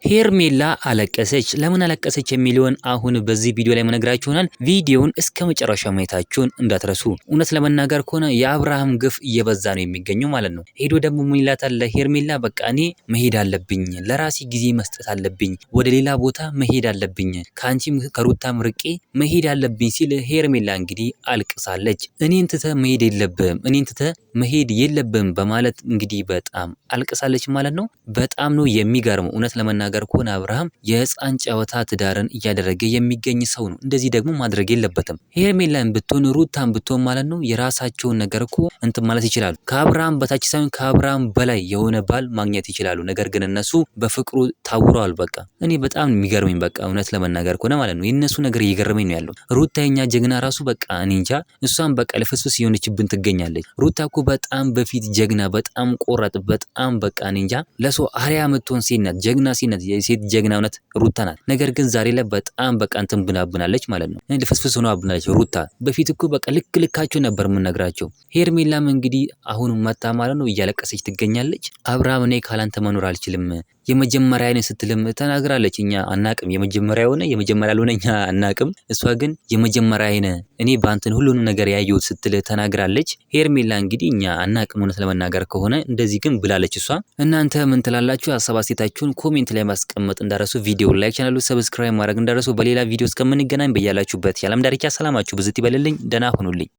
ሄርሜላ አለቀሰች። ለምን አለቀሰች የሚለውን አሁን በዚህ ቪዲዮ ላይ መነግራችሁ ይሆናል። ቪዲዮውን እስከ መጨረሻው ማየታችሁን እንዳትረሱ። እውነት ለመናገር ከሆነ የአብርሃም ግፍ እየበዛ ነው የሚገኘው ማለት ነው። ሄዶ ደግሞ ምን ይላታል ለሄርሜላ፣ በቃ እኔ መሄድ አለብኝ፣ ለራሴ ጊዜ መስጠት አለብኝ፣ ወደ ሌላ ቦታ መሄድ አለብኝ፣ ከአንቺም ከሩታም ርቄ መሄድ አለብኝ ሲል ሄርሜላ እንግዲህ አልቅሳለች። እኔን ትተህ መሄድ የለብህም፣ እኔን ትተህ መሄድ የለብህም በማለት እንግዲህ በጣም አልቅሳለች ማለት ነው። በጣም ነው የሚገርመው እውነት ለመናገር ከሆነ አብርሃም የህፃን ጨዋታ ትዳርን እያደረገ የሚገኝ ሰው ነው። እንደዚህ ደግሞ ማድረግ የለበትም። ሄርሜላን ብትሆን ሩታን ብትሆን ማለት ነው የራሳቸውን ነገር እኮ እንትን ማለት ይችላሉ። ከአብርሃም በታች ሳይሆን ከአብርሃም በላይ የሆነ ባል ማግኘት ይችላሉ። ነገር ግን እነሱ በፍቅሩ ታውረዋል። በቃ እኔ በጣም የሚገርመኝ በቃ እውነት ለመናገር ከሆነ ማለት ነው የእነሱ ነገር እየገረመኝ ነው ያለው። ሩታ የኛ ጀግና ራሱ በቃ እኔ እንጃ እሷን በቃ ልፍስፍስ የሆነችብን ትገኛለች። ሩታ እኮ በጣም በፊት ጀግና፣ በጣም ቆራጥ፣ በጣም በቃ እኔ እንጃ ለሰው አርያ የምትሆን ሴት ናት። ጀግና ሴት ናት። የሴት ጀግና እውነት ሩታ ናት። ነገር ግን ዛሬ ላይ በጣም በቃ እንትን ብናብናለች ማለት ነው። ልፍስፍስ ሆኖ አብናለች ሩታ። በፊት እኮ በቃ ልካቸው ነበር የምነግራቸው። ሄርሜላም እንግዲህ አሁን መታ ማለት ነው እያለቀሰች ትገኛለች። አብርሃም እኔ ካላንተ መኖር አልችልም የመጀመሪያ አይነ ስትልም ተናግራለች። እኛ አናቅም የመጀመሪያ ሆነ የመጀመሪያ ያልሆነ እኛ አናቅም። እሷ ግን የመጀመሪያ አይነ እኔ ባንተን ሁሉንም ነገር ያየሁት ስትል ተናግራለች። ሄርሜላ እንግዲህ እኛ አናቅም እውነት ለመናገር ከሆነ እንደዚህ ግን ብላለች እሷ። እናንተ ምን ትላላችሁ? ሀሳብ አስተያየታችሁን ኮሜንት ላይ ማስቀመጥ እንዳረሱ፣ ቪዲዮ ላይክ፣ ቻናሉ ሰብስክራይብ ማድረግ እንዳረሱ። በሌላ ቪዲዮ እስከምንገናኝ በያላችሁበት የዓለም ዳርቻ ሰላማችሁ ብዝት ይበልልኝ። ደህና ሁኑልኝ።